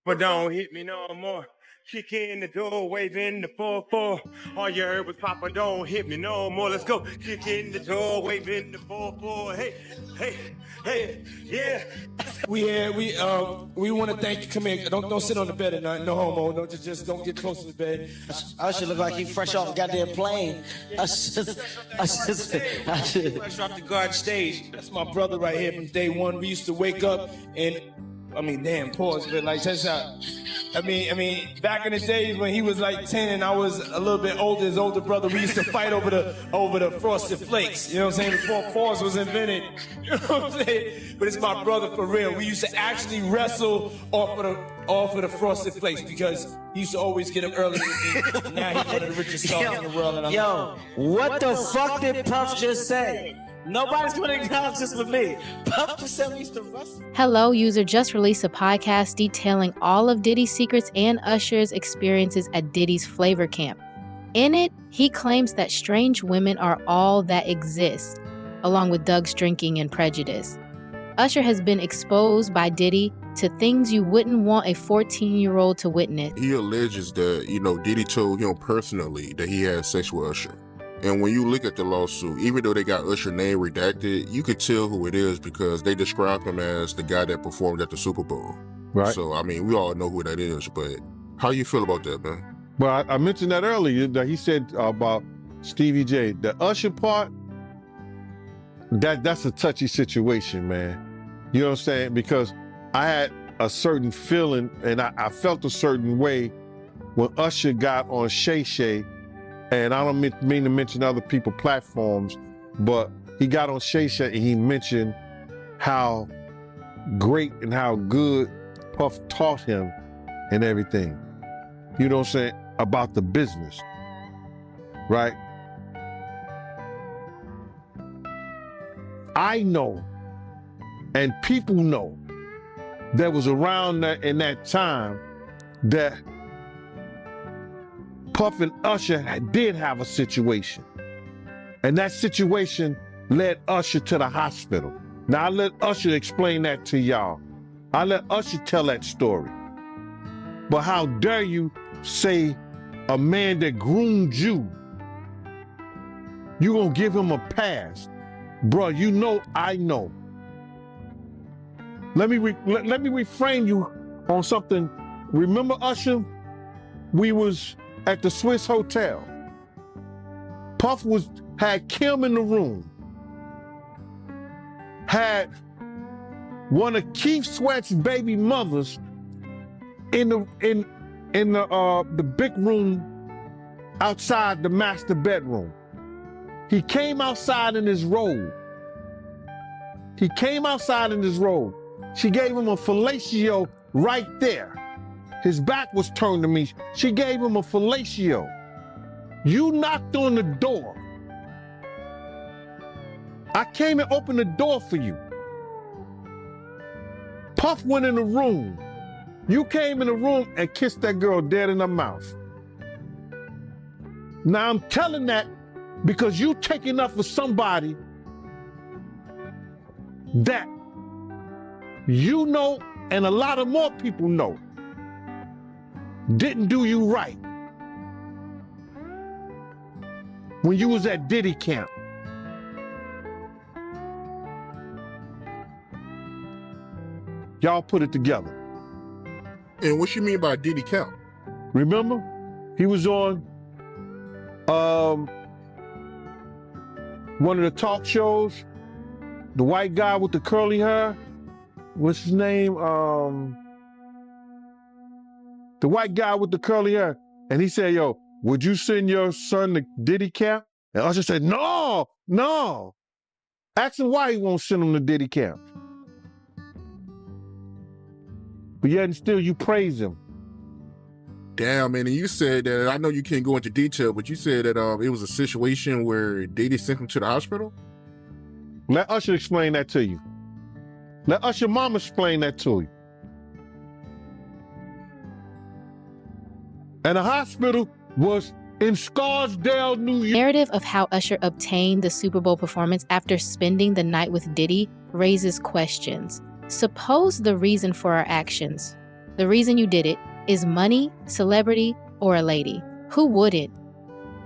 but don't hit me no more. Kick in the door, waving the 4-4. All you heard was Papa, don't hit me no more. Let's go. Kick in the door, waving the 4-4. Hey, hey, hey, yeah. We want to thank you. Come here. Don't sit on the bed at night. No homo. Don't just don't get close to the bed. Usher look like he fresh off a goddamn plane. Usher Fresh off the garden stage. That's my brother right here from day one. We used to wake up and, pause, but like, check this out. Back in the days when he was like 10 and I was a little bit older, his older brother, we used to fight over the Frosted Flakes. You know what I'm saying? Before Pause was invented. You know what I'm saying? But it's my brother for real. We used to actually wrestle off of the Frosted Flakes because he used to always get them early. Now he's one of the richest stars in the world. And what the fuck did Puff just say? Nobody's going to acknowledge this with me. Puff just said we used to wrestle. Hello, user just released a podcast detailing all of Diddy's secrets and Usher's experiences at Diddy's Flavor Camp. In it, he claims that strange women are all that exist, along with Doug's drinking and prejudice. Usher has been exposed by Diddy to things you wouldn't want a 14-year-old to witness. He alleges that, Diddy told him personally that he had sex with Usher. And when you look at the lawsuit, even though they got Usher's name redacted, you could tell who it is because they describe him as the guy that performed at the Super Bowl. Right. So, we all know who that is, but how you feel about that, man? Well, I mentioned that earlier, that he said about Stevie J. The Usher part, that's a touchy situation, man. You know what I'm saying? Because I had a certain feeling and I felt a certain way when Usher got on Shay Shay. And I don't mean to mention other people's platforms, but he got on Shay Shay and he mentioned how great and how good Puff taught him and everything. You know what I'm saying? About the business, right? I know, and people know, that was around in that time that Puff and Usher did have a situation. And that situation led Usher to the hospital. Now, I let Usher explain that to y'all. I let Usher tell that story. But how dare you say a man that groomed you, you gonna give him a pass? Bro, you know I know. Let me reframe you on something. Remember, Usher? We was at the Swiss Hotel. Puff had Kim in the room. Had one of Keith Sweat's baby mothers in the big room outside the master bedroom. He came outside in his robe. She gave him a fellatio right there. His back was turned to me. She gave him a fellatio. You knocked on the door. I came and opened the door for you. Puff went in the room. You came in the room and kissed that girl dead in her mouth. Now I'm telling that because you taking up for somebody that you know and a lot of more people know didn't do you right when you was at Diddy camp. Y'all put it together. And what you mean by Diddy camp? Remember? He was on one of the talk shows, the white guy with the curly hair. What's his name? The white guy with the curly hair. And he said, yo, would you send your son to Diddy camp? And Usher said, no. Ask him why he won't send him to Diddy camp. But yet and still you praise him. Damn, man, and you said that, I know you can't go into detail, but you said that it was a situation where Diddy sent him to the hospital? Let Usher explain that to you. Let Usher mama explain that to you. And the hospital was in Scarsdale, New York. Narrative of how Usher obtained the Super Bowl performance after spending the night with Diddy raises questions. Suppose the reason for our actions, The reason you did it is money, celebrity, or a lady. Who wouldn't?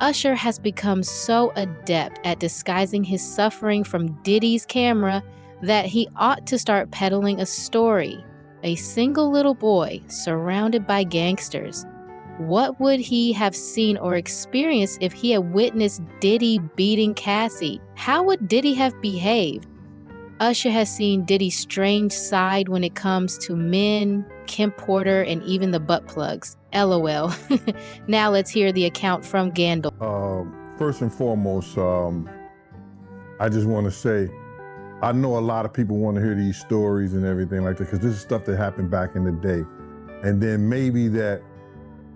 Usher has become so adept at disguising his suffering from Diddy's camera that he ought to start peddling a story. A single little boy surrounded by gangsters. What would he have seen or experienced if he had witnessed Diddy beating Cassie? How would Diddy have behaved? Usher has seen Diddy's strange side when it comes to men, Kim Porter, and even the butt plugs. LOL. Now let's hear the account from Gandalf. First and foremost, I just want to say, I know a lot of people want to hear these stories and everything like that, because this is stuff that happened back in the day. And then maybe that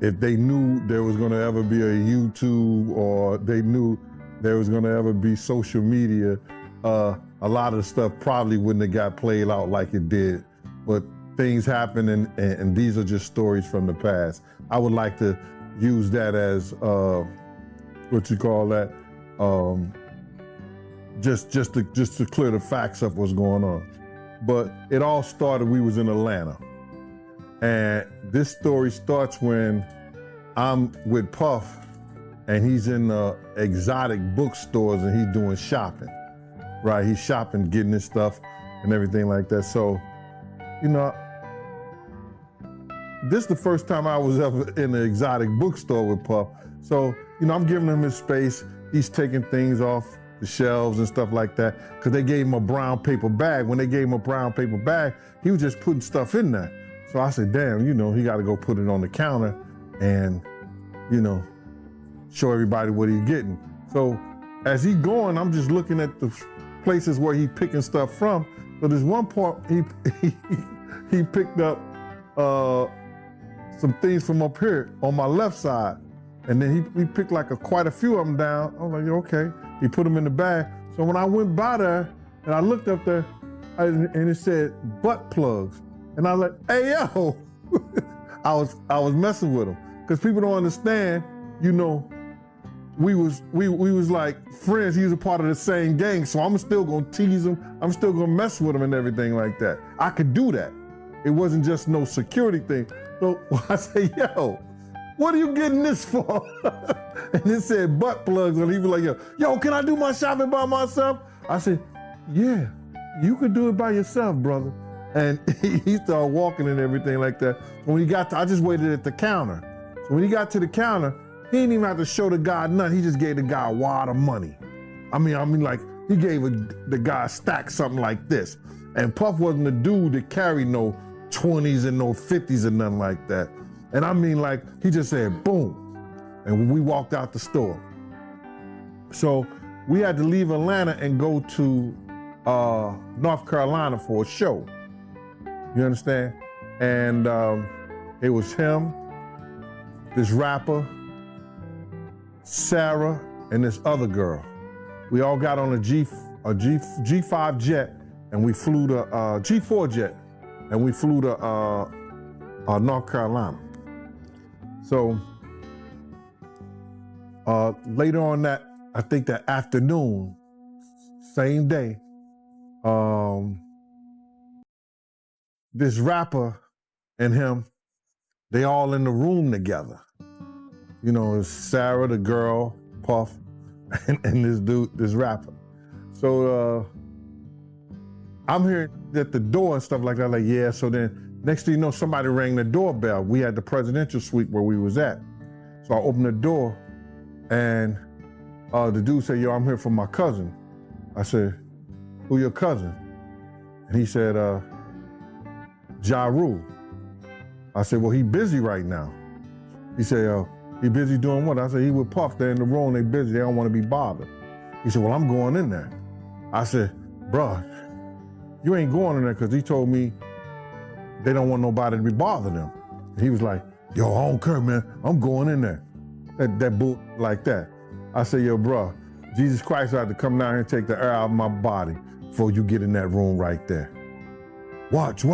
if they knew there was going to ever be a YouTube, or they knew there was going to ever be social media, a lot of the stuff probably wouldn't have got played out like it did. But things happen, and these are just stories from the past. I would like to use that as, what you call that, just to clear the facts up what's going on. But it all started, we was in Atlanta. And this story starts when I'm with Puff, and he's in exotic bookstores, and he's doing shopping, right? He's shopping, getting his stuff and everything like that. So, you know, this is the first time I was ever in an exotic bookstore with Puff. So, you know, I'm giving him his space. He's taking things off the shelves and stuff like that, because they gave him a brown paper bag. When they gave him a brown paper bag, he was just putting stuff in there. So I said, damn, you know, he got to go put it on the counter and, you know, show everybody what he's getting. So as he going, I'm just looking at the places where he picking stuff from. So there's one part he picked up some things from up here on my left side. And then he picked like quite a few of them down. I was like, okay. He put them in the bag. So when I went by there and I looked up there, and it said butt plugs. And I was like, hey, yo. I was messing with him. Because people don't understand, you know, we was like friends. He was a part of the same gang. So I'm still gonna tease him. I'm still gonna mess with him and everything like that. I could do that. It wasn't just no security thing. So I say, yo, what are you getting this for? And it said butt plugs, and he was like, yo, can I do my shopping by myself? I said, yeah, you can do it by yourself, brother. And he started walking and everything like that. When he got to, I just waited at the counter. So when he got to the counter, he didn't even have to show the guy nothing. He just gave the guy a wad of money. I mean, like, he gave the guy a stack, something like this. And Puff wasn't the dude that carried no 20s and no 50s and nothing like that. And I mean, like, he just said, boom. And we walked out the store. So we had to leave Atlanta and go to North Carolina for a show. You understand? And it was him, this rapper, Sarah, and this other girl. We all got on a G5 jet, and we flew to G4 jet, and we flew to North Carolina. So later on that, I think that afternoon, same day, this rapper and him, they all in the room together. You know, it's Sarah, the girl, Puff, and this dude, this rapper. So I'm here at the door and stuff like that, like, yeah. So then next thing you know, somebody rang the doorbell. We had the presidential suite where we was at. So I opened the door, and the dude said, yo, I'm here for my cousin. I said, who your cousin? And he said, Ja Rule. I said, well, he busy right now. He said, he busy doing what? I said, he with Puff, they're in the room, they busy, they don't want to be bothered. He said, well, I'm going in there. I said, bruh, you ain't going in there, because he told me they don't want nobody to be bothering them. He was like, yo, I don't care, man, I'm going in there. That bull like that. I said, yo, bruh, Jesus Christ had to come down here and take the air out of my body before you get in that room right there. Watch.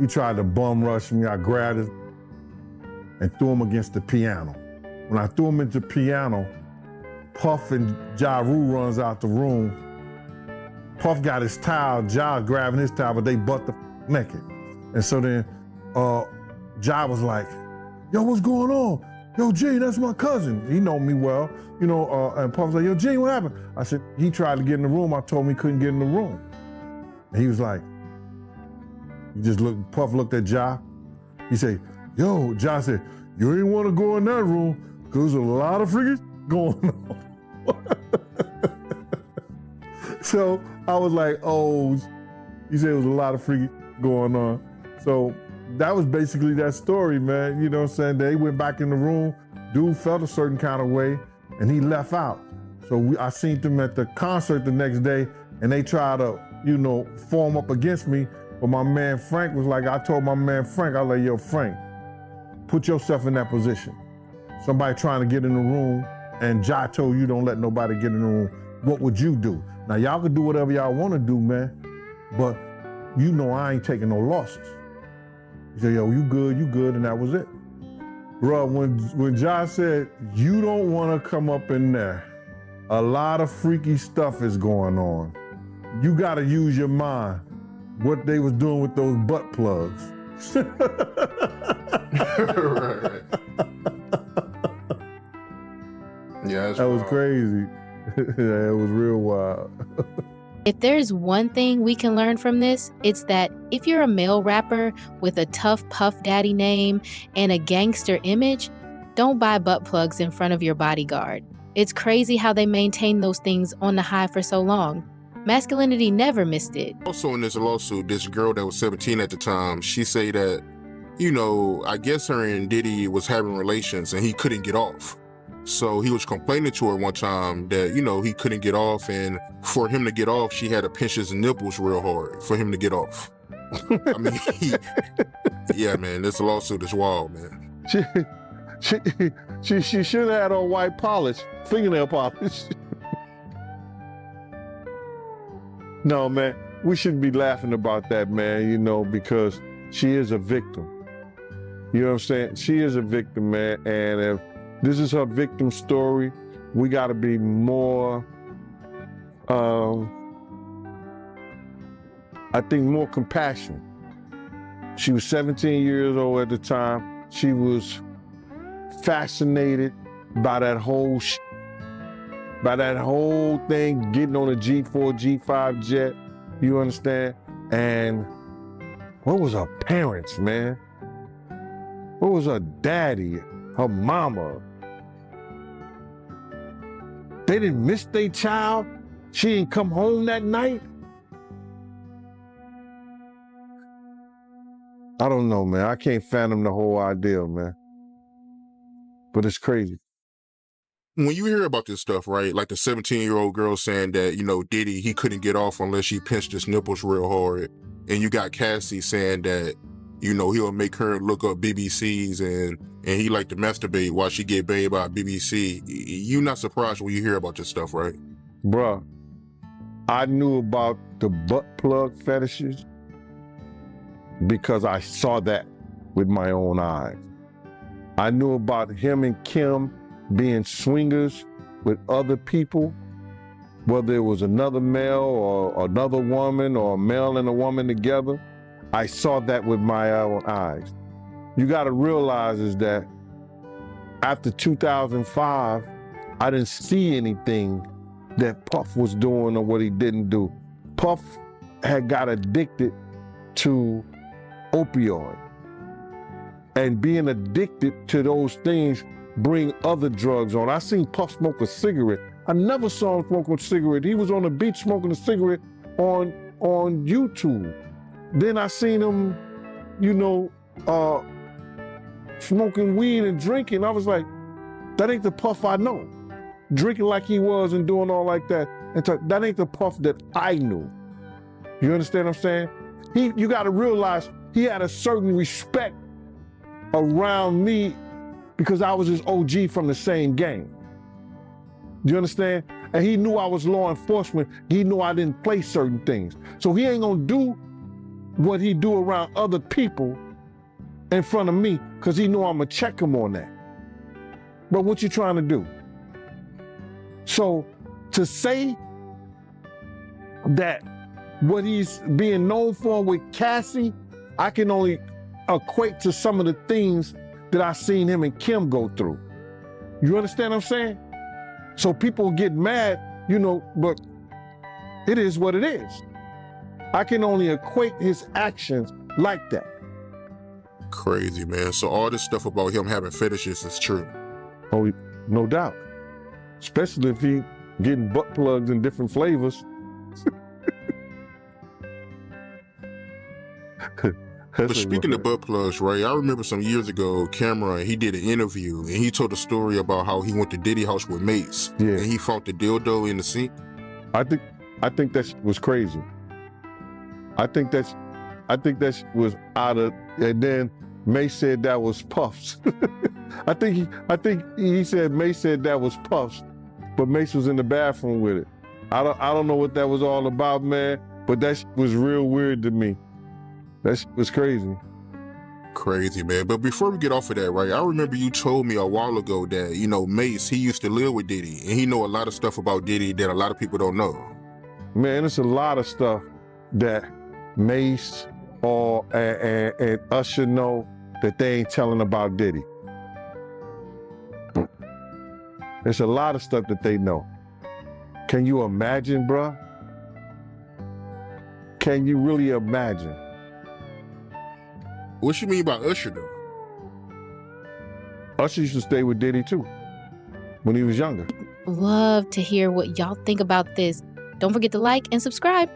He tried to bum rush me. I grabbed it and threw him against the piano. When I threw him into the piano, Puff and Ja Rule runs out the room. Puff got his towel, Ja grabbing his towel, but they butt the naked. And so then Jai was like, yo, what's going on? Yo, G, that's my cousin. He know me well, and Puff was like, yo, G, what happened? I said, he tried to get in the room. I told him he couldn't get in the room. And he was like, Puff looked at Jai. He said, yo, Jai said, you ain't want to go in that room because there's a lot of freaking going on. So I was like, oh, he said it was a lot of freaking going on. So that was basically that story, man. You know what I'm saying? They went back in the room, dude felt a certain kind of way, and he left out. So I seen them at the concert the next day, and they tried to, form up against me. But my man Frank was like, I told my man Frank, I was like, yo, Frank, put yourself in that position. Somebody trying to get in the room, and Jai told you don't let nobody get in the room. What would you do? Now, y'all can do whatever y'all want to do, man, but I ain't taking no losses. He said, yo, you good, and that was it. Bro, when Jai said, you don't want to come up in there, a lot of freaky stuff is going on. You got to use your mind. What they was doing with those butt plugs. Right. Yeah, that was crazy. Yeah, it was real wild. If there's one thing we can learn from this, it's that if you're a male rapper with a tough Puff Daddy name and a gangster image, don't buy butt plugs in front of your bodyguard. It's crazy how they maintain those things on the high for so long. Masculinity never missed it. Also in this lawsuit, this girl that was 17 at the time, she say that, I guess her and Diddy was having relations and he couldn't get off. So he was complaining to her one time that, he couldn't get off, and for him to get off, she had to pinch his nipples real hard for him to get off. I mean, yeah, man, this lawsuit is wild, man. She should have had on white polish, fingernail polish. No, man, we shouldn't be laughing about that, man, because she is a victim. You know what I'm saying? She is a victim, man, and if this is her victim story, we got to be more, I think, more compassionate. She was 17 years old at the time. She was fascinated by that whole thing, getting on a G4, G5 jet, you understand? And what was her parents, man? What was her daddy, her mama? They didn't miss their child? She didn't come home that night? I don't know, man. I can't fathom the whole idea, man. But it's crazy. When you hear about this stuff, right, like the 17-year-old girl saying that, Diddy, he couldn't get off unless she pinched his nipples real hard, and you got Cassie saying that, he'll make her look up BBCs and he like to masturbate while she get bathed by BBC. You not surprised when you hear about this stuff, right? Bruh, I knew about the butt plug fetishes because I saw that with my own eyes. I knew about him and Kim being swingers with other people, whether it was another male or another woman or a male and a woman together. I saw that with my own eyes. You got to realize is that after 2005, I didn't see anything that Puff was doing or what he didn't do. Puff had got addicted to opioid, and being addicted to those things bring other drugs on. I seen Puff smoke a cigarette. I never saw him smoke a cigarette. He was on the beach smoking a cigarette on YouTube. Then I seen him, smoking weed and drinking. I was like, that ain't the Puff I know. Drinking like he was and doing all like that. And that ain't the Puff that I knew. You understand what I'm saying? You got to realize he had a certain respect around me because I was his OG from the same gang. You understand? And he knew I was law enforcement. He knew I didn't play certain things. So he ain't gonna do what he do around other people in front of me because he knew I'm gonna check him on that. But what you trying to do? So to say that what he's being known for with Cassie, I can only equate to some of the things that I seen him and Kim go through. You understand what I'm saying? So people get mad, you know, but it is what it is. I can only equate his actions like that. Crazy, man. So all this stuff about him having fetishes is true. Oh, no doubt. Especially if he getting butt plugs in different flavors. But speaking of butt plugs, right, I remember some years ago, Cameron, he did an interview and he told a story about how he went to Diddy house with mates. Yeah. And he found the dildo in the sink. I think that was crazy. I think that was out of, and then Mace said that was Puffs. I think he said Mace said that was Puffs, but Mace was in the bathroom with it. I don't know what that was all about, man, but that was real weird to me. That was crazy. Crazy, man. But before we get off of that, right, I remember you told me a while ago that, you know, Mace, he used to live with Diddy, and he know a lot of stuff about Diddy that a lot of people don't know. Man, it's a lot of stuff that Mace and Usher know that they ain't telling about Diddy. There's a lot of stuff that they know. Can you imagine, bruh? Can you really imagine? What you mean by Usher, though? Usher used to stay with Diddy, too, when he was younger. Love to hear what y'all think about this. Don't forget to like and subscribe.